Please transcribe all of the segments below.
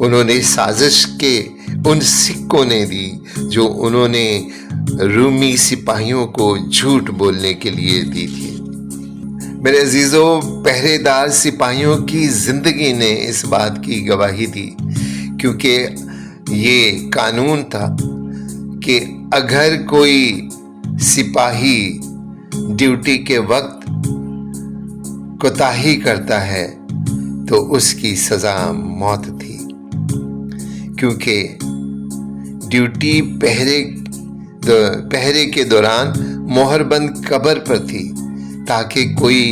انہوں نے سازش کے ان سکوں نے دی جو انہوں نے رومی سپاہیوں کو جھوٹ بولنے کے لیے دی تھی۔ میرے عزیزو، پہرے دار سپاہیوں کی زندگی نے اس بات کی گواہی دی، کیونکہ یہ قانون تھا کہ اگر کوئی سپاہی ڈیوٹی کے وقت کوتاہی کرتا ہے تو اس کی سزا موت تھی، کیونکہ ڈیوٹی پہرے کے دوران مہر بند قبر پر تھی تاکہ کوئی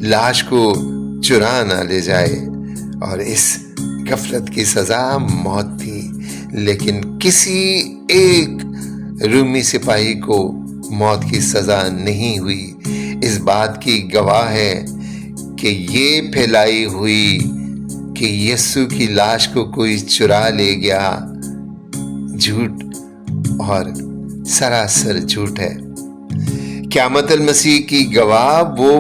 لاش کو چرا نہ لے جائے، اور اس غفلت کی سزا موت تھی۔ لیکن کسی ایک رومی سپاہی کو موت کی سزا نہیں ہوئی۔ اس بات کی گواہ ہے کہ یہ پھیلائی ہوئی کہ یسوع کی لاش کو کوئی چرا لے گیا، جھوٹ اور سراسر جھوٹ ہے۔ قیامت المسیح کی گواہ وہ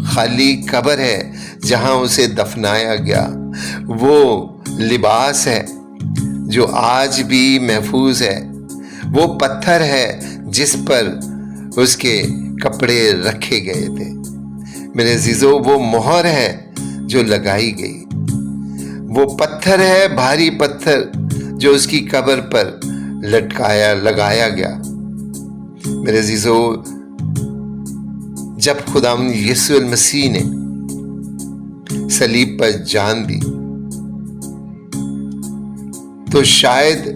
خالی قبر ہے جہاں اسے دفنایا گیا، وہ لباس ہے جو آج بھی محفوظ ہے، وہ پتھر ہے جس پر اس کے کپڑے رکھے گئے تھے۔ میرے عزیزو، وہ مہر ہے جو لگائی گئی، وہ پتھر ہے، بھاری پتھر جو اس کی قبر پر لگایا گیا۔ میرے عزیزو، جب خداوند یسوع المسیح نے صلیب پر جان دی تو شاید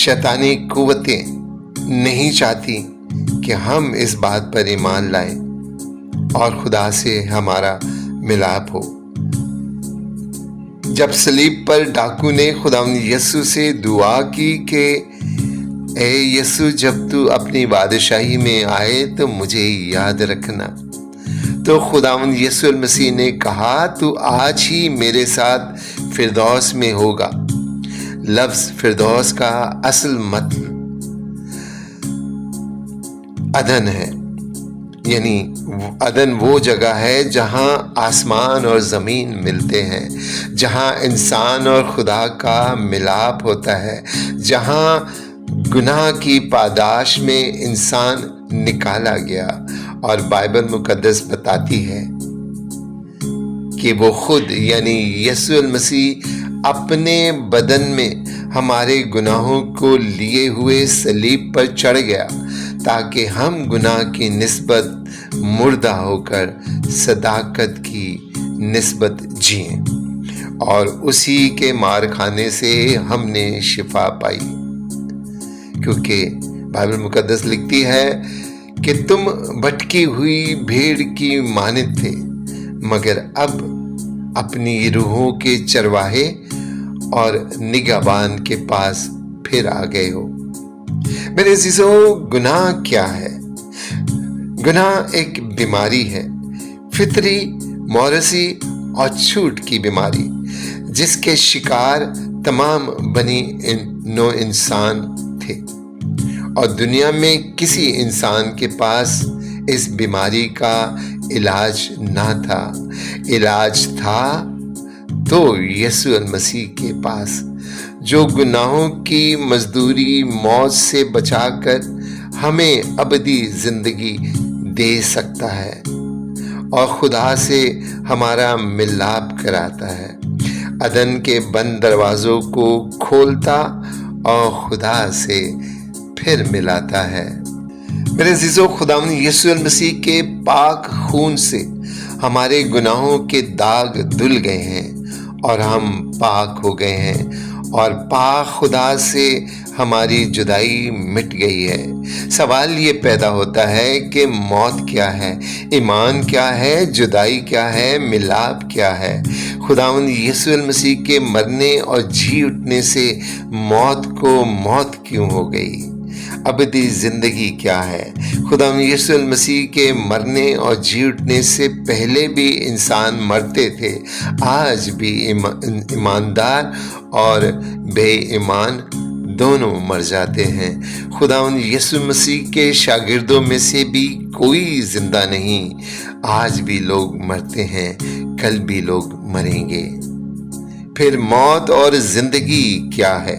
شیطانی قوتیں نہیں چاہتی کہ ہم اس بات پر ایمان لائیں اور خدا سے ہمارا ملاپ ہو۔ جب صلیب پر ڈاکو نے خداوند یسوع سے دعا کی کہ اے یسوع، جب تو اپنی بادشاہی میں آئے تو مجھے یاد رکھنا، تو خداوند یسوع المسیح نے کہا تو آج ہی میرے ساتھ فردوس میں ہوگا۔ لفظ فردوس کا اصل مطلب عدن ہے، یعنی عدن وہ جگہ ہے جہاں آسمان اور زمین ملتے ہیں، جہاں انسان اور خدا کا ملاپ ہوتا ہے، جہاں گناہ کی پاداش میں انسان نکالا گیا۔ اور بائبل مقدس بتاتی ہے کہ وہ خود یعنی یسوع المسیح اپنے بدن میں ہمارے گناہوں کو لیے ہوئے صلیب پر چڑھ گیا تاکہ ہم گناہ کی نسبت مردہ ہو کر صداقت کی نسبت جئیں، اور اسی کے مار کھانے سے ہم نے شفا پائی۔ کیونکہ بائبل مقدس لکھتی ہے کہ تم بھٹکی ہوئی بھیڑ کی مانند تھے، مگر اب اپنی روحوں کے چرواہے اور نگہبان کے پاس پھر آ گئے ہو۔ میرے عزیزو، گناہ کیا ہے؟ گناہ ایک بیماری ہے، فطری، موروثی اور چھوٹ کی بیماری، جس کے شکار تمام بنی نوع انسان تھے، اور دنیا میں کسی انسان کے پاس اس بیماری کا علاج نہ تھا۔ علاج تھا تو یسوع المسیح کے پاس، جو گناہوں کی مزدوری موت سے بچا کر ہمیں ابدی زندگی دے سکتا ہے اور خدا سے ہمارا ملاپ کراتا ہے، عدن کے بند دروازوں کو کھولتا اور خدا سے پھر ملاتا ہے۔ میرے عزیزو، خداوند یسوع المسیح کے پاک خون سے ہمارے گناہوں کے داغ دھل گئے ہیں اور ہم پاک ہو گئے ہیں، اور پاک خدا سے ہماری جدائی مٹ گئی ہے۔ سوال یہ پیدا ہوتا ہے کہ موت کیا ہے، ایمان کیا ہے، جدائی کیا ہے، ملاپ کیا ہے؟ خداوند یسوع المسیح کے مرنے اور جی اٹھنے سے موت کو موت کیوں ہو گئی؟ ابدی زندگی کیا ہے؟ خداوند یسوع المسیح کے مرنے اور جی اٹھنے سے پہلے بھی انسان مرتے تھے، آج بھی ایماندار اور بے ایمان دونوں مر جاتے ہیں۔ خداوند یسوع مسیح کے شاگردوں میں سے بھی کوئی زندہ نہیں، آج بھی لوگ مرتے ہیں، کل بھی لوگ مریں گے۔ پھر موت اور زندگی کیا ہے؟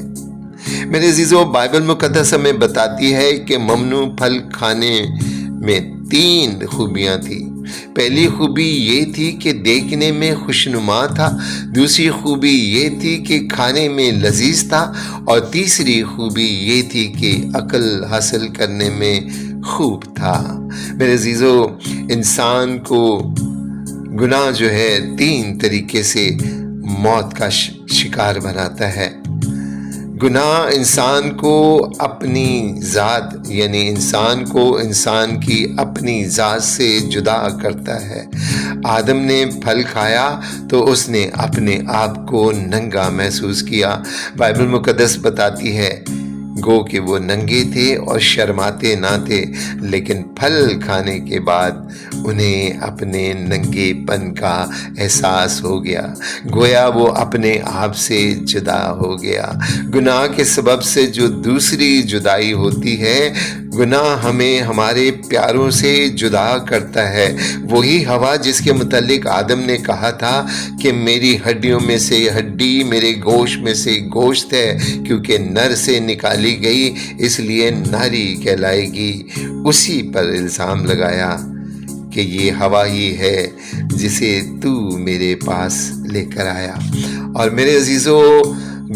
میرے عزیزو، بائبل مقدس ہمیں بتاتی ہے کہ ممنوع پھل کھانے میں 3 خوبیاں تھیں۔ پہلی خوبی یہ تھی کہ دیکھنے میں خوشنما تھا، دوسری خوبی یہ تھی کہ کھانے میں لذیذ تھا، اور تیسری خوبی یہ تھی کہ عقل حاصل کرنے میں خوب تھا۔ میرے عزیزو، انسان کو گناہ جو ہے 3 طریقے سے موت کا شکار بناتا ہے۔ گناہ انسان کو اپنی ذات یعنی انسان کی اپنی ذات سے جدا کرتا ہے۔ آدم نے پھل کھایا تو اس نے اپنے آپ کو ننگا محسوس کیا۔ بائبل مقدس بتاتی ہے گو کہ وہ ننگے تھے اور شرماتے نہ تھے، لیکن پھل کھانے کے بعد انہیں اپنے ننگے پن کا احساس ہو گیا، گویا وہ اپنے آپ سے جدا ہو گیا۔ گناہ کے سبب سے جو دوسری جدائی ہوتی ہے، گناہ ہمیں ہمارے پیاروں سے جدا کرتا ہے۔ وہی ہوا جس کے متعلق آدم نے کہا تھا کہ میری ہڈیوں میں سے ہڈی، میرے گوشت میں سے گوشت ہے، کیونکہ نر سے نکالی گئی اس لیے ناری کہلائے گی، اسی پر الزام لگایا کہ یہ ہوا ہی ہے جسے تو میرے پاس لے کر آیا۔ اور میرے عزیزو،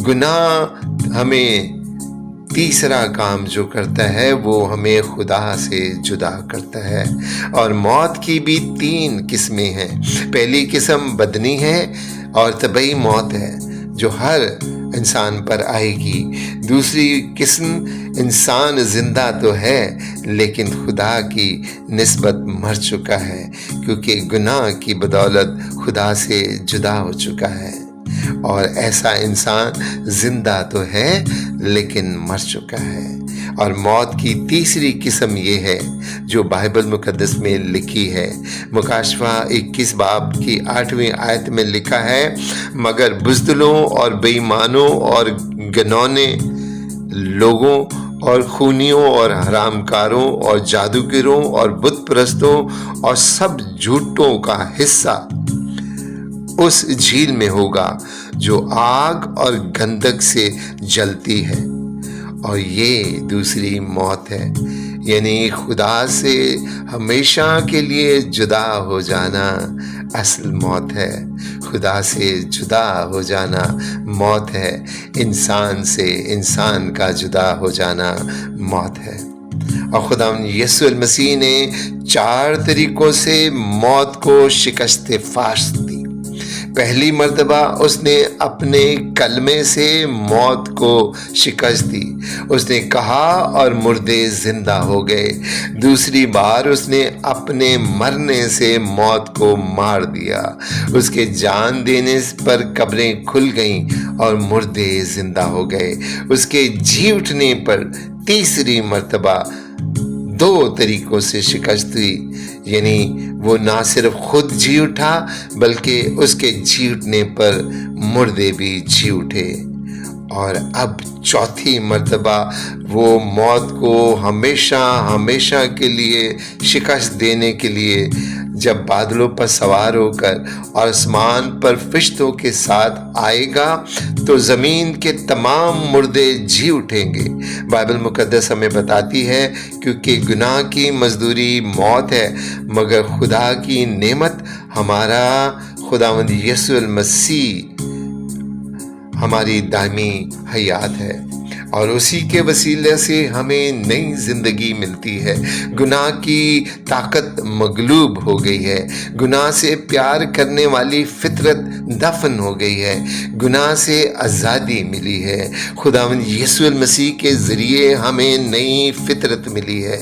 گناہ ہمیں تیسرا کام جو کرتا ہے وہ ہمیں خدا سے جدا کرتا ہے۔ اور موت کی بھی 3 قسمیں ہیں۔ پہلی قسم بدنی ہے اور طبعی موت ہے جو ہر انسان پر آئے گی۔ دوسری قسم انسان زندہ تو ہے لیکن خدا کی نسبت مر چکا ہے، کیونکہ گناہ کی بدولت خدا سے جدا ہو چکا ہے۔ اور ایسا انسان زندہ تو ہے لیکن مر چکا ہے۔ اور موت کی تیسری قسم یہ ہے جو بائبل مقدس میں لکھی ہے۔ مکاشفہ 21 باب کی 8ویں آیت میں لکھا ہے، مگر بزدلوں اور بے ایمانوں اور گنونے لوگوں اور خونیوں اور حرام کاروں اور جادوگروں اور بت پرستوں اور سب جھوٹوں کا حصہ اس جھیل میں ہوگا جو آگ اور گندھک سے جلتی ہے۔ اور یہ دوسری موت ہے، یعنی خدا سے ہمیشہ کے لیے جدا ہو جانا اصل موت ہے۔ خدا سے جدا ہو جانا موت ہے، انسان سے انسان کا جدا ہو جانا موت ہے۔ اور خداوند یسوع المسیح نے 4 طریقوں سے موت کو شکست فاش دی۔ پہلی مرتبہ اس نے اپنے کلمے سے موت کو شکست دی، اس نے کہا اور مردے زندہ ہو گئے۔ دوسری بار اس نے اپنے مرنے سے موت کو مار دیا، اس کے جان دینے پر قبریں کھل گئیں اور مردے زندہ ہو گئے۔ اس کے جی اٹھنے پر تیسری مرتبہ 2 طریقوں سے شکست ہوئی، یعنی وہ نہ صرف خود جی اٹھا بلکہ اس کے جی اٹھنے پر مردے بھی جی اٹھے۔ اور اب 4تھی مرتبہ وہ موت کو ہمیشہ کے لیے شکست دینے کے لیے جب بادلوں پر سوار ہو کر اور آسمان پر فرشتوں کے ساتھ آئے گا تو زمین کے تمام مردے جی اٹھیں گے۔ بائبل مقدس ہمیں بتاتی ہے کیونکہ گناہ کی مزدوری موت ہے، مگر خدا کی نعمت ہمارا خداوند یسوع المسیح ہماری دائمی حیات ہے، اور اسی کے وسیلے سے ہمیں نئی زندگی ملتی ہے۔ گناہ کی طاقت مغلوب ہو گئی ہے، گناہ سے پیار کرنے والی فطرت دفن ہو گئی ہے، گناہ سے آزادی ملی ہے۔ خداوند یسوع المسیح کے ذریعے ہمیں نئی فطرت ملی ہے۔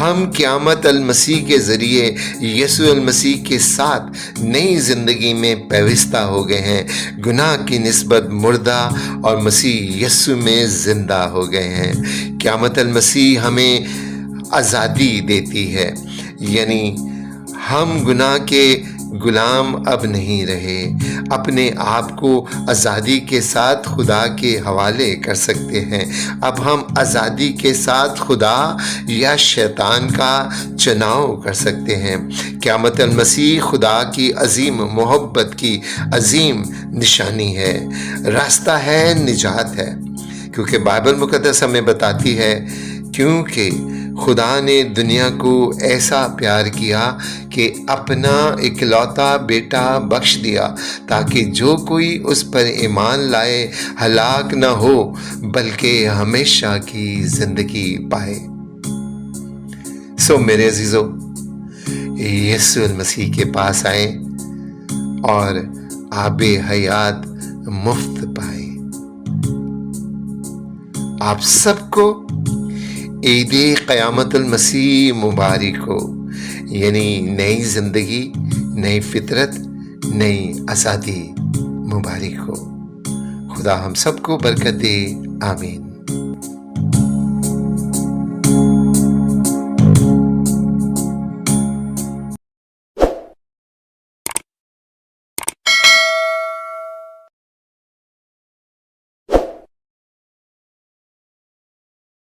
ہم قیامت المسیح کے ذریعے یسوع المسیح کے ساتھ نئی زندگی میں پیوستہ ہو گئے ہیں، گناہ کی نسبت مردہ اور مسیح یسوع میں زندہ ہو گئے ہیں۔ قیامت المسیح ہمیں آزادی دیتی ہے، یعنی ہم گناہ کے غلام اب نہیں رہے، اپنے آپ کو آزادی کے ساتھ خدا کے حوالے کر سکتے ہیں۔ اب ہم آزادی کے ساتھ خدا یا شیطان کا چناؤ کر سکتے ہیں۔ قیامت المسیح خدا کی عظیم محبت کی عظیم نشانی ہے، راستہ ہے، نجات ہے، کیونکہ بائبل مقدس ہمیں بتاتی ہے کیونکہ خدا نے دنیا کو ایسا پیار کیا کہ اپنا اکلوتا بیٹا بخش دیا تاکہ جو کوئی اس پر ایمان لائے ہلاک نہ ہو بلکہ ہمیشہ کی زندگی پائے۔ میرے عزیزو، یسوع المسیح کے پاس آئیں اور آب حیات مفت پائیں۔ آپ سب کو عید قیامت المسیح مبارک ہو، یعنی نئی زندگی، نئی فطرت، نئی آزادی مبارک ہو۔ خدا ہم سب کو برکت دے، آمین۔